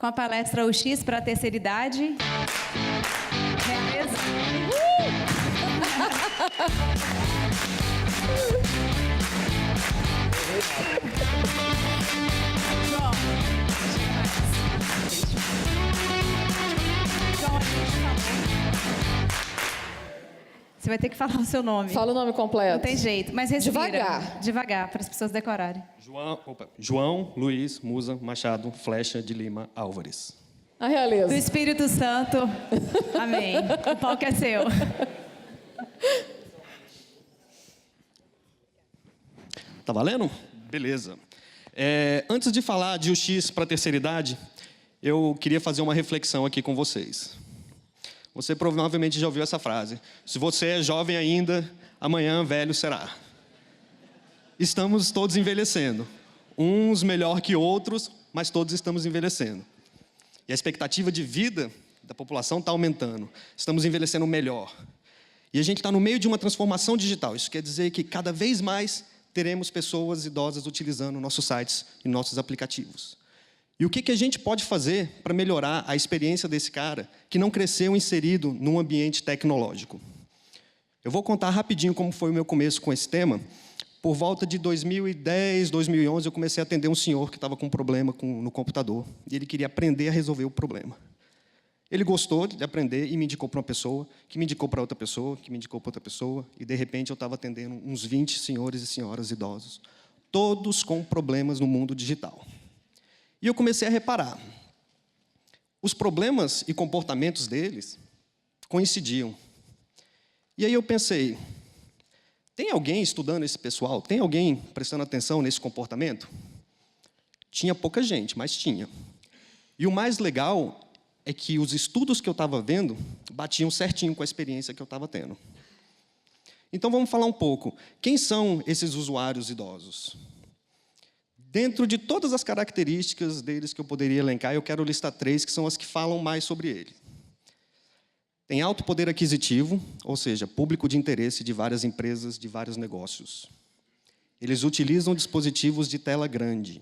com a palestra O X para a Terceira Idade. Beleza? João, você vai ter que falar o seu nome. Fala o nome completo. Não tem jeito, mas respira. Devagar. Devagar, para as pessoas decorarem. João Luiz Musa Machado Flecha de Lima Álvares. A realeza. Do Espírito Santo. Amém. O palco é seu. Tá valendo? Beleza. Antes de falar de UX para a terceira idade, eu queria fazer uma reflexão aqui com vocês. Você provavelmente já ouviu essa frase. Se você é jovem ainda, amanhã velho será. Estamos todos envelhecendo. Uns melhor que outros, mas todos estamos envelhecendo. E a expectativa de vida da população está aumentando. Estamos envelhecendo melhor. E a gente está no meio de uma transformação digital. Isso quer dizer que cada vez mais teremos pessoas idosas utilizando nossos sites e nossos aplicativos. E o que a gente pode fazer para melhorar a experiência desse cara que não cresceu inserido num ambiente tecnológico? Eu vou contar rapidinho como foi o meu começo com esse tema. Por volta de 2010, 2011, eu comecei a atender um senhor que estava com um problema no computador. E ele queria aprender a resolver o problema. Ele gostou de aprender e me indicou para uma pessoa, que me indicou para outra pessoa, que me indicou para outra pessoa. E, de repente, eu estava atendendo uns 20 senhores e senhoras idosos. Todos com problemas no mundo digital. E eu comecei a reparar. Os problemas e comportamentos deles coincidiam. E aí eu pensei, tem alguém estudando esse pessoal? Tem alguém prestando atenção nesse comportamento? Tinha pouca gente, mas tinha. E o mais legal é que os estudos que eu estava vendo batiam certinho com a experiência que eu estava tendo. Então vamos falar um pouco. Quem são esses usuários idosos? Dentro de todas as características deles que eu poderia elencar, eu quero listar 3 que são as que falam mais sobre ele. Tem alto poder aquisitivo, ou seja, público de interesse de várias empresas, de vários negócios. Eles utilizam dispositivos de tela grande.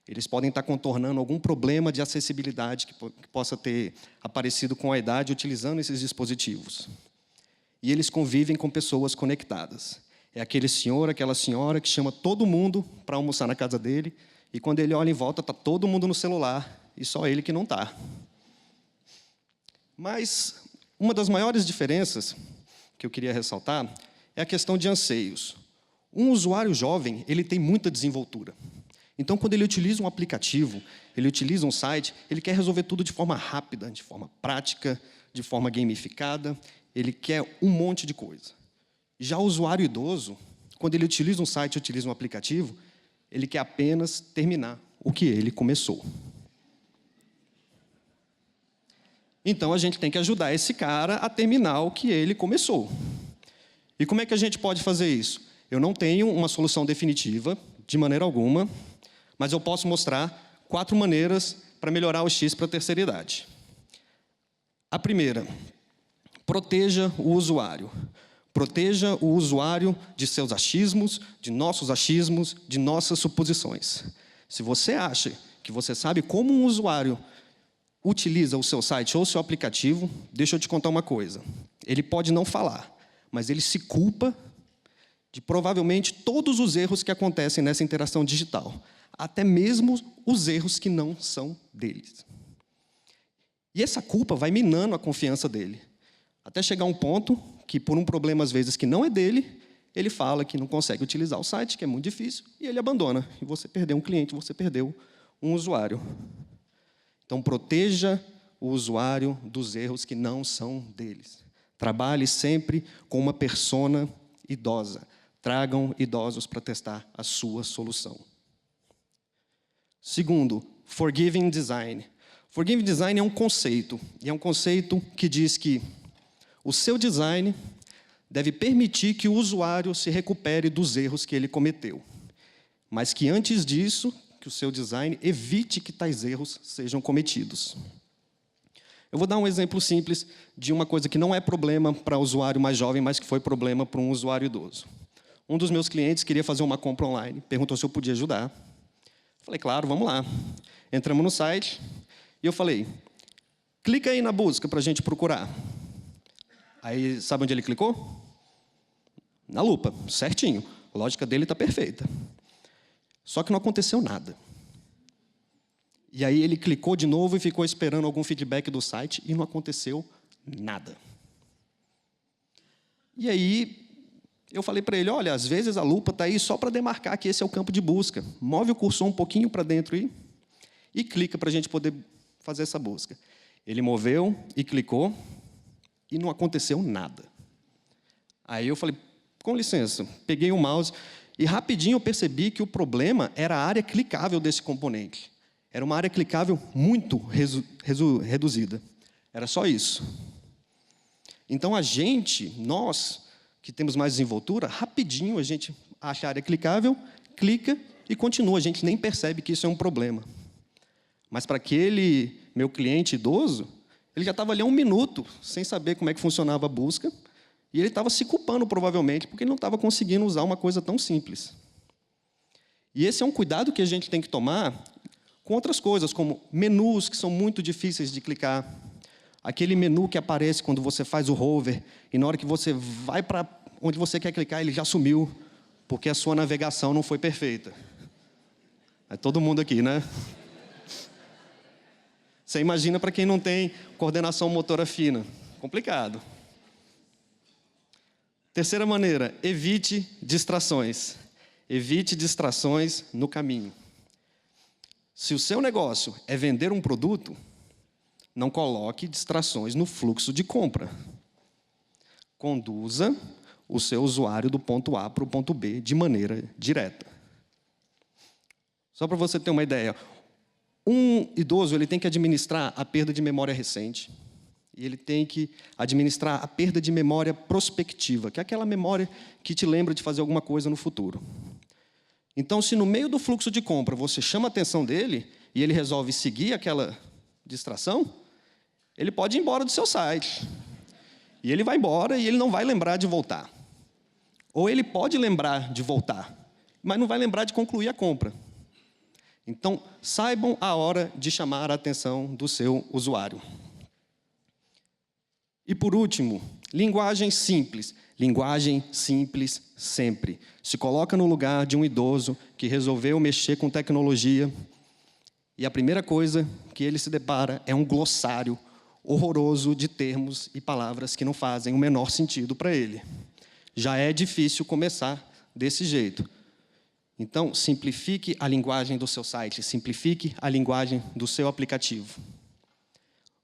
Eles podem estar contornando algum problema de acessibilidade que possa ter aparecido com a idade utilizando esses dispositivos. E eles convivem com pessoas conectadas. É aquele senhor, aquela senhora que chama todo mundo para almoçar na casa dele, e quando ele olha em volta, está todo mundo no celular, e só ele que não está. Mas uma das maiores diferenças que eu queria ressaltar é a questão de anseios. Um usuário jovem, ele tem muita desenvoltura. Então, quando ele utiliza um aplicativo, ele utiliza um site, ele quer resolver tudo de forma rápida, de forma prática, de forma gamificada, ele quer um monte de coisa. Já o usuário idoso, quando ele utiliza um site, utiliza um aplicativo, ele quer apenas terminar o que ele começou. Então, a gente tem que ajudar esse cara a terminar o que ele começou. E como é que a gente pode fazer isso? Eu não tenho uma solução definitiva, de maneira alguma, mas eu posso mostrar 4 maneiras para melhorar o X para a terceira idade. A primeira, proteja o usuário. Proteja o usuário de seus achismos, de nossos achismos, de nossas suposições. Se você acha que você sabe como um usuário utiliza o seu site ou o seu aplicativo, deixa eu te contar uma coisa. Ele pode não falar, mas ele se culpa de provavelmente todos os erros que acontecem nessa interação digital. Até mesmo os erros que não são deles. E essa culpa vai minando a confiança dele. Até chegar um ponto que, por um problema, às vezes, que não é dele, ele fala que não consegue utilizar o site, que é muito difícil, e ele abandona. E você perdeu um cliente, você perdeu um usuário. Então, proteja o usuário dos erros que não são deles. Trabalhe sempre com uma persona idosa. Tragam idosos para testar a sua solução. Segundo, Forgiving Design. Forgiving Design é um conceito, e é um conceito que diz que o seu design deve permitir que o usuário se recupere dos erros que ele cometeu. Mas que antes disso, que o seu design evite que tais erros sejam cometidos. Eu vou dar um exemplo simples de uma coisa que não é problema para o usuário mais jovem, mas que foi problema para um usuário idoso. Um dos meus clientes queria fazer uma compra online, perguntou se eu podia ajudar. Falei, claro, vamos lá. Entramos no site, E eu falei, clica aí na busca para a gente procurar. Aí, sabe onde ele clicou? Na lupa, certinho. A lógica dele está perfeita. Só que não aconteceu nada. E aí ele clicou de novo e ficou esperando algum feedback do site e não aconteceu nada. E aí eu falei para ele, olha, às vezes a lupa está aí só para demarcar que esse é o campo de busca. Move o cursor um pouquinho para dentro aí e clica para a gente poder fazer essa busca. Ele moveu e clicou e não aconteceu nada. Aí eu falei, com licença, peguei o mouse e rapidinho eu percebi que o problema era a área clicável desse componente. Era uma área clicável muito reduzida. Era só isso. Então, nós que temos mais desenvoltura, rapidinho a gente acha a área clicável, clica e continua. A gente nem percebe que isso é um problema. Mas para aquele meu cliente idoso, ele já estava ali há 1 minuto, sem saber como é que funcionava a busca, e ele estava se culpando, provavelmente, porque ele não estava conseguindo usar uma coisa tão simples. E esse é um cuidado que a gente tem que tomar com outras coisas, como menus que são muito difíceis de clicar, aquele menu que aparece quando você faz o hover, e na hora que você vai para onde você quer clicar, ele já sumiu, porque a sua navegação não foi perfeita. É todo mundo aqui, né? Você imagina para quem não tem coordenação motora fina. Complicado. Terceira maneira, evite distrações. Evite distrações no caminho. Se o seu negócio é vender um produto, não coloque distrações no fluxo de compra. Conduza o seu usuário do ponto A para o ponto B de maneira direta. Só para você ter uma ideia, um idoso ele tem que administrar a perda de memória recente e ele tem que administrar a perda de memória prospectiva, que é aquela memória que te lembra de fazer alguma coisa no futuro. Então, se no meio do fluxo de compra você chama a atenção dele e ele resolve seguir aquela distração, ele pode ir embora do seu site. E ele vai embora e ele não vai lembrar de voltar. Ou ele pode lembrar de voltar, mas não vai lembrar de concluir a compra. Então, saibam a hora de chamar a atenção do seu usuário. E, por último, linguagem simples. Linguagem simples sempre. Se coloca no lugar de um idoso que resolveu mexer com tecnologia e a primeira coisa que ele se depara é um glossário horroroso de termos e palavras que não fazem o menor sentido para ele. Já é difícil começar desse jeito. Então, simplifique a linguagem do seu site, simplifique a linguagem do seu aplicativo.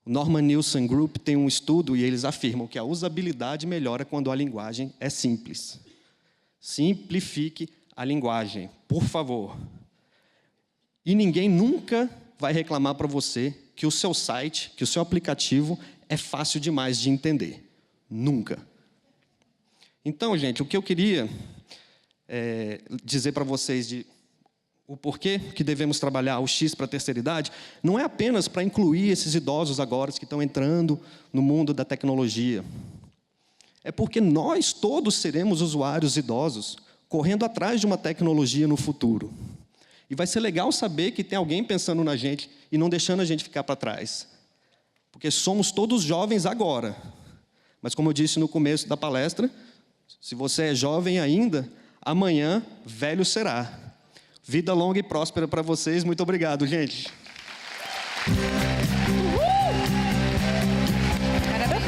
O Norman Nielsen Group tem um estudo e eles afirmam que a usabilidade melhora quando a linguagem é simples. Simplifique a linguagem, por favor. E ninguém nunca vai reclamar para você que o seu site, que o seu aplicativo é fácil demais de entender. Nunca. Então, gente, o que eu queria dizer para vocês de o porquê que devemos trabalhar o X para a terceira idade, não é apenas para incluir esses idosos agora que estão entrando no mundo da tecnologia. É porque nós todos seremos usuários idosos, correndo atrás de uma tecnologia no futuro. E vai ser legal saber que tem alguém pensando na gente e não deixando a gente ficar para trás. Porque somos todos jovens agora. Mas como eu disse no começo da palestra, se você é jovem ainda, amanhã velho será. Vida longa e próspera para vocês. Muito obrigado, gente. Cara da